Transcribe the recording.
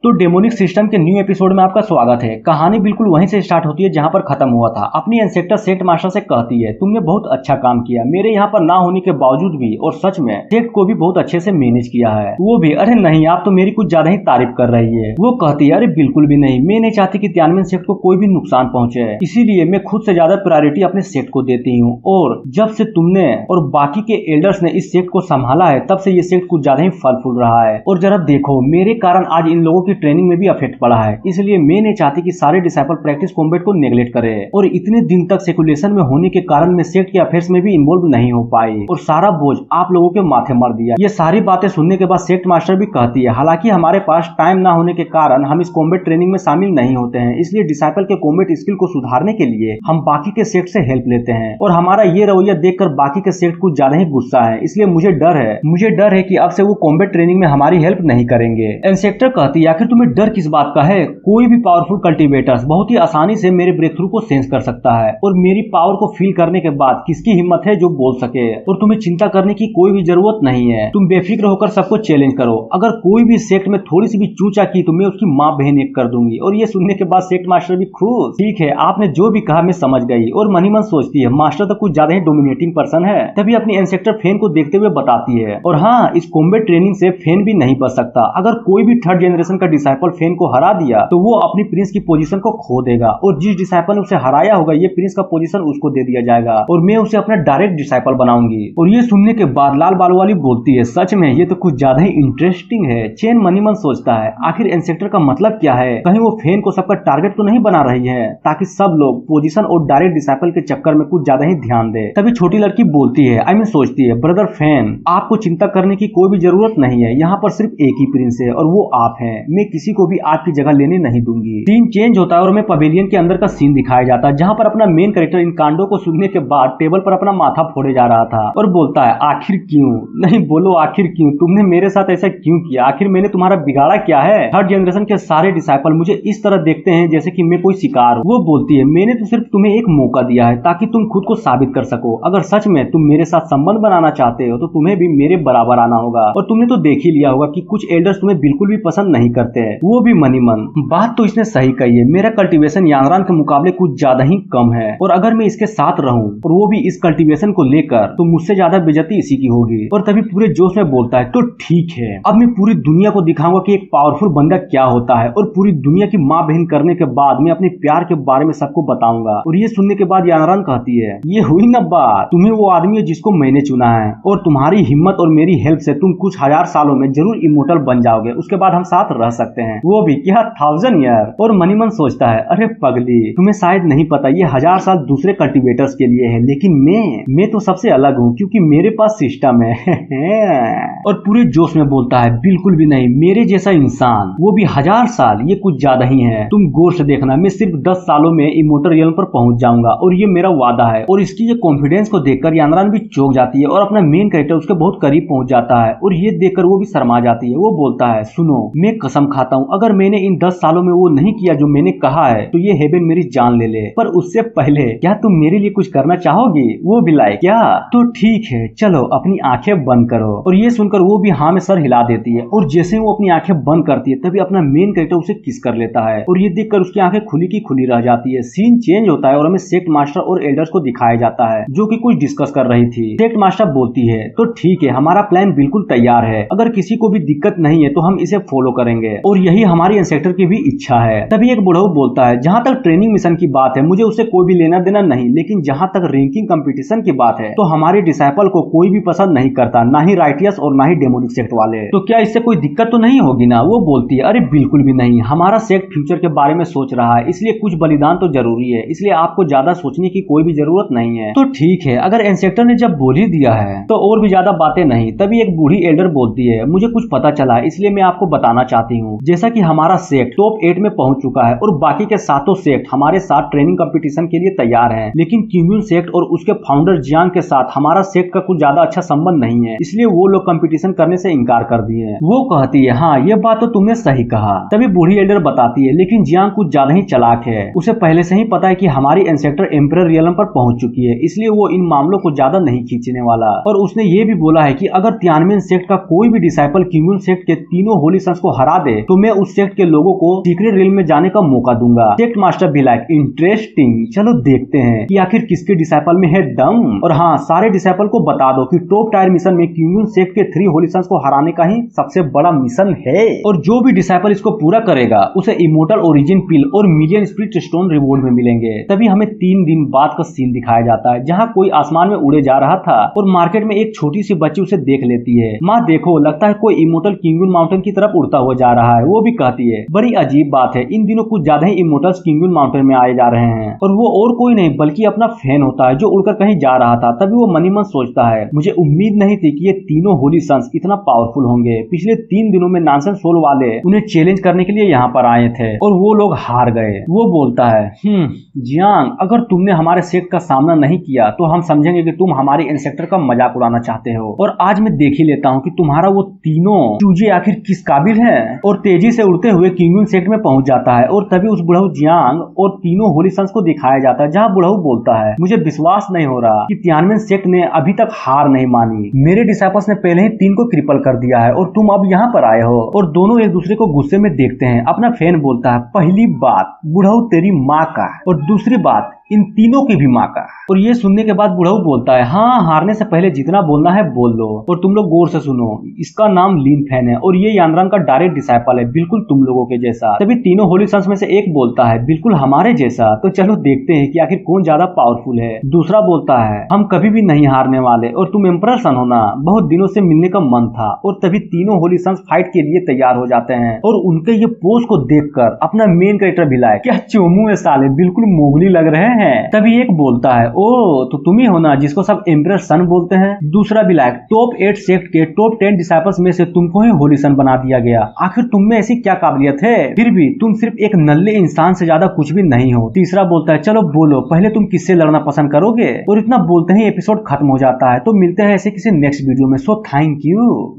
तो demonic system के new episode में आपका स्वागत है। कहानी बिल्कुल वहीं से स्टार्ट होती है जहां पर खत्म हुआ था। अपनी इंसेक्टर सेक्ट मास्टर से कहती है, तुमने बहुत अच्छा काम किया मेरे यहाँ पर ना होने के बावजूद भी, और सच में सेक्ट को भी बहुत अच्छे से मैनेज किया है। वो भी अरे नहीं, आप तो मेरी कुछ ज्यादा ही तारीफ कर रही है। वो कहती है, अरे बिल्कुल भी नहीं, मैं नहीं चाहती कि तियानमेन सेक्ट को कोई भी नुकसान पहुंचे, इसीलिए मैं खुद से ज्यादा प्रायोरिटी अपने सेक्ट को देती हूँ। और जब से तुमने और बाकी के एल्डर्स ने इस सेक्ट को संभाला है, तब से ये सेक्ट कुछ ज्यादा ही फल फूल रहा है। और जरा देखो, मेरे कारण आज इन लोगों की ट्रेनिंग में भी इफेक्ट पड़ा है, इसलिए मैं नहीं चाहती कि सारे डिसाइपल प्रैक्टिस कॉम्बैट को नेग्लेक्ट करें। और इतने दिन तक सेकुलेशन में होने के कारण मैं सेक्ट के अफेयर्स में भी इन्वॉल्व नहीं हो पाई और सारा बोझ आप लोगों के माथे मर दिया। ये सारी बातें सुनने के बाद सेक्ट मास्टर भी कहती है, हालांकि हमारे पास टाइम ना होने के कारण हम इस कॉम्बैट ट्रेनिंग में शामिल नहीं होते हैं, इसलिए डिसाइपल के कॉम्बैट स्किल को सुधारने के लिए हम बाकी के सेक्ट से हेल्प लेते हैं। और हमारा ये रवैया देखकर बाकी के सेक्ट कुछ ज्यादा ही गुस्सा है, इसलिए मुझे डर है कि अब से वो कॉम्बैट ट्रेनिंग में हमारी हेल्प नहीं करेंगे। इंसेक्टर कहती है, आखिर तुम्हें डर किस बात का है? कोई भी पावरफुल कल्टीवेटर्स बहुत ही आसानी से मेरे ब्रेक थ्रू को सेंस कर सकता है, और मेरी पावर को फील करने के बाद किसकी हिम्मत है जो बोल सके। और तुम्हें चिंता करने की कोई भी जरूरत नहीं है, तुम बेफिक्र होकर सबको चैलेंज करो। अगर कोई भी सेक्ट में थोड़ी सी भी चूचा की तो मैं उसकी माँ बहन एक कर दूंगी। और ये सुनने के बाद सेक्ट मास्टर भी खुश। ठीक है, आपने जो भी कहा मैं समझ गई। और मनी मन सोचती है, मास्टर तो कुछ ज्यादा ही डोमिनेटिंग पर्सन है। तभी अपनी इंसेक्टर फेन को देखते हुए बताती है, और हाँ, इस कॉम्बैट ट्रेनिंग से फेन भी नहीं बच सकता। अगर कोई भी थर्ड जनरेशन का डिसाइपल फेन को हरा दिया तो वो अपनी प्रिंस की पोजीशन को खो देगा, और जिस डिसाइपल ने उसे हराया होगा ये प्रिंस का पोजीशन उसको दे दिया जाएगा, और मैं उसे अपना डायरेक्ट डिसाइपल बनाऊंगी। और ये सुनने के बाद लाल बालों वाली बोलती है, सच में ये तो कुछ ज्यादा ही इंटरेस्टिंग है। चेन मनी मन सोचता है, आखिर इंसेक्टर का मतलब क्या है? कहीं वो फेन को सबका टारगेट तो नहीं बना रही है ताकि सब लोग पोजीशन और डायरेक्ट डिसाइपल के चक्कर में कुछ ज्यादा ही ध्यान दे। तभी छोटी लड़की बोलती है, सोचती है, ब्रदर फेन, आपको चिंता करने की कोई भी जरूरत नहीं है। यहाँ पर सिर्फ एक ही प्रिंस है और वो आप हैं। मैं किसी को भी आपकी जगह लेने नहीं दूंगी। सीन चेंज होता है और हमें पवेलियन के अंदर का सीन दिखाया जाता है, जहाँ पर अपना मेन कैरेक्टर इन कांडों को सुनने के बाद टेबल पर अपना माथा फोड़े जा रहा था और बोलता है, आखिर क्यों? नहीं बोलो, आखिर क्यों? तुमने मेरे साथ ऐसा क्यों किया? आखिर मैंने तुम्हारा बिगाड़ा क्या है? थर्ड जनरेशन के सारे डिसाइपल मुझे इस तरह देखते हैं जैसे कि मैं कोई शिकार हूँ। वो बोलती है, मैंने तो सिर्फ तुम्हें एक मौका दिया है ताकि तुम खुद को साबित कर सको। अगर सच में तुम मेरे साथ संबंध बनाना चाहते हो तो तुम्हें भी मेरे बराबर आना होगा। और तुमने तो देख ही लिया होगा कि कुछ एल्डर्स तुम्हें बिल्कुल भी पसंद नहीं करते हैं, वो भी मनी मन। बात तो इसने सही कही है, मेरा कल्टीवेशन यांगरान के मुकाबले कुछ ज्यादा ही कम है, और अगर मैं इसके साथ रहूं और वो भी इस कल्टीवेशन को लेकर, तो मुझसे ज्यादा बेइज्जती इसी की होगी। और तभी पूरे जोश में बोलता है, तो ठीक है, अब मैं पूरी दुनिया को दिखाऊंगा कि एक पावरफुल बंदा क्या होता है, और पूरी दुनिया की माँ बहन करने के बाद मैं अपने प्यार के बारे में सबको बताऊंगा। और ये सुनने के बाद यांगरान कहती है, ये हुई ना बात, तुम्हें वो आदमी है जिसको मैंने चुना है, और तुम्हारी हिम्मत और मेरी हेल्प से तुम कुछ हजार सालों में जरूर इमोर्टल बन जाओगे, उसके बाद हम साथ रह सकते हैं, वो भी क्या 1000 ईयर। और मनी मन सोचता है, अरे पगली, तुम्हें शायद नहीं पता ये 1000 साल दूसरे कल्टीवेटर्स के लिए है, लेकिन मैं तो सबसे अलग हूँ क्योंकि मेरे पास सिस्टम है। और पूरे जोश में बोलता है, बिल्कुल भी नहीं, मेरे जैसा इंसान, वो भी 1000 साल, ये कुछ ज्यादा ही है। तुम गौर से देखना, मैं सिर्फ 10 सालों में इमोर्टल रियल्म पर पहुंच जाऊंगा, और ये मेरा वादा है। और इसकी ये कॉन्फिडेंस को देखकर यांगरान भी चौंक जाती है और अपना मेन कैरेक्टर उसके बहुत करीब पहुंच जाता है, और ये देखकर वो भी शर्मा जाती है। वो बोलता है, सुनो, मैं कसम खाता हूँ, अगर मैंने इन 10 सालों में वो नहीं किया जो मैंने कहा है तो ये हेवन मेरी जान ले ले। पर उससे पहले क्या तुम मेरे लिए कुछ करना चाहोगी? वो भी लाइक, क्या? तो ठीक है, चलो अपनी आंखें बंद करो। और ये सुनकर वो भी हाँ में सर हिला देती है, और जैसे ही वो अपनी आंखें बंद करती है तभी अपना मेन कैरेक्टर उसे किस कर लेता है, और ये देखकर उसकी आंखें खुली की खुली रह जाती है। सीन चेंज होता है और हमें सेक्ट मास्टर और एल्डर्स को दिखाया जाता है जो कि कुछ डिस्कस कर रही थी। सेक्ट मास्टर बोलती है, तो ठीक है, हमारा प्लान बिल्कुल तैयार है, अगर किसी को भी दिक्कत नहीं है तो हम इसे फॉलो करेंगे, और यही हमारी इंसेक्टर की भी इच्छा है। तभी एक बुढ़ऊ बोलता है, जहाँ तक ट्रेनिंग मिशन की बात है मुझे उससे कोई भी लेना देना नहीं, लेकिन जहाँ तक रैंकिंग कंपटीशन की बात है तो हमारे डिसाइपल को कोई भी पसंद नहीं करता, ना ही राइटियस और ना ही डेमोनिक सेक्ट वाले। तो क्या इससे कोई दिक्कत तो नहीं होगी ना? वो बोलती है, अरे बिल्कुल भी नहीं, हमारा सेक्ट फ्यूचर के बारे में सोच रहा है, इसलिए कुछ बलिदान तो जरूरी है, इसलिए आपको ज्यादा सोचने की कोई भी जरूरत नहीं है। तो ठीक है, अगर इंसेक्टर ने जब बोल ही दिया है तो और भी ज्यादा बातें नहीं। तभी एक बूढ़ी एल्डर बोलती है, मुझे कुछ पता चला इसलिए मैं आपको बताना चाहती हूँ। जैसा कि हमारा सेक्ट टॉप 8 में पहुंच चुका है और बाकी के सातों सेक्ट हमारे साथ ट्रेनिंग कंपटीशन के लिए तैयार हैं, लेकिन क्यूम्यून सेक्ट और उसके फाउंडर जियांग के साथ हमारा सेक्ट का कुछ ज्यादा अच्छा संबंध नहीं है, इसलिए वो लोग कंपटीशन करने से इनकार कर दिए हैं। वो कहती है, हाँ ये बात तो तुमने सही कहा। तभी बूढ़ी एल्डर बताती है, लेकिन जियांग कुछ ज्यादा ही चालाक है, उसे पहले से ही पता है कि हमारी इंसेक्टर एम्परर रियलम पर पहुंच चुकी है, इसलिए वो इन मामलों को ज्यादा नहीं खींचने वाला। और उसने ये भी बोला है कि अगर तियानमेन सेक्ट का कोई भी डिसाइपल क्यूम्यून सेक्ट के तीनों होली सन्स को हरा दे तो मैं उस सेक्ट के लोगों को सीक्रेट रियल में जाने का मौका दूंगा। सेक्ट मास्टर भी लाइक इंटरेस्टिंग, चलो देखते हैं कि आखिर किसके डिसाइपल में है दम। और हाँ, सारे डिसाइपल को बता दो कि टॉप टायर मिशन में क्यून सेक्ट के 3 होली सन्स को हराने का ही सबसे बड़ा मिशन है, और जो भी डिसाइपल इसको पूरा करेगा उसे इमोर्टल ओरिजिन पिल और मिलियन स्पिरिट स्टोन रिवॉर्ड में मिलेंगे। तभी हमें 3 दिन बाद का सीन दिखाया जाता है, जहाँ कोई आसमान में उड़े जा रहा था और मार्केट में एक छोटी सी बच्ची उसे देख लेती है। माँ देखो, लगता है कोई इमोर्टल किंगुन माउंटेन की तरफ उड़ता हुआ जा रहा है। वो भी कहती है, बड़ी अजीब बात है, इन दिनों कुछ ज्यादा ही इमोर्टल्स किंगुन माउंटेन में आए जा रहे हैं। और वो और कोई नहीं बल्कि अपना फैन होता है जो उड़कर कहीं जा रहा था। तभी वो मनी मन सोचता है, मुझे उम्मीद नहीं थी कि ये तीनों होली सन्स इतना पावरफुल होंगे। पिछले 3 दिनों में नानसेंस सोल वाले उन्हें चैलेंज करने के लिए यहाँ पर आए थे और वो लोग हार गए। वो बोलता है, जियांग, अगर तुमने हमारे सेक्ट का सामना नहीं किया तो हम समझेंगे कि तुम हमारे इंसेक्टर का मजाक उड़ाना चाहते हो, और आज मैं देख ही लेता हूँ कि तुम्हारा वो तीनों चूजे आखिर किस काबिल है। और तेजी से उड़ते हुए किंगुन सेक्ट में पहुंच जाता है और तभी उस बुढ़ऊ जियांग और तीनों होली सन्स को दिखाया जाता है, जहाँ बुढ़ऊ बोलता है, मुझे विश्वास नहीं हो रहा कि तियानमेन सेक्ट ने अभी तक हार नहीं मानी। मेरे डिसाइपल्स ने पहले ही 3 को क्रिपल कर दिया है और तुम अब यहाँ पर आए हो। और दोनों एक दूसरे को गुस्से में देखते हैं। अपना फैन बोलता है, पहली बात बुढ़ऊ तेरी माँ का, और दूसरी बात इन तीनों की भी माँ का। और ये सुनने के बाद बुढ़ऊ बोलता है, हाँ, हारने से पहले जितना बोलना है बोल लो। और तुम लोग गौर से सुनो, इसका नाम लीन फैन है और ये यांद्रान का डायरेक्ट डिसाइपल है, बिल्कुल तुम लोगों के जैसा। तभी तीनों होली सन्स में से एक बोलता है, बिल्कुल हमारे जैसा। तो चलो देखते हैं कि आखिर कौन ज्यादा पावरफुल है। दूसरा बोलता है, हम कभी भी नहीं हारने वाले, और तुम एम्परर सन हो ना, बहुत दिनों से मिलने का मन था। और तभी तीनों होली सन्स फाइट के लिए तैयार हो जाते हैं और उनके ये पोज को देखकर अपना मेन कैरेक्टर भी लाए, क्या चोमू है साले, बिल्कुल मोगली लग रहे हैं। तभी एक बोलता है, ओ तो तुम ही हो ना जिसको सब एम्परर सन बोलते हैं। दूसरा भी लाइक, टॉप 8 सेक्ट के टॉप 10 डिसाइपल्स में से तुमको ही होली सन बना दिया गया। आखिर तुम में ऐसी क्या काबिलियत है, फिर भी तुम सिर्फ एक नल्ले इंसान से ज्यादा कुछ भी नहीं हो। तीसरा बोलता है, चलो बोलो पहले तुम किससे लड़ना पसंद करोगे। और इतना बोलते ही एपिसोड खत्म हो जाता है। तो मिलते हैं ऐसे किसी नेक्स्ट वीडियो में। So thank you.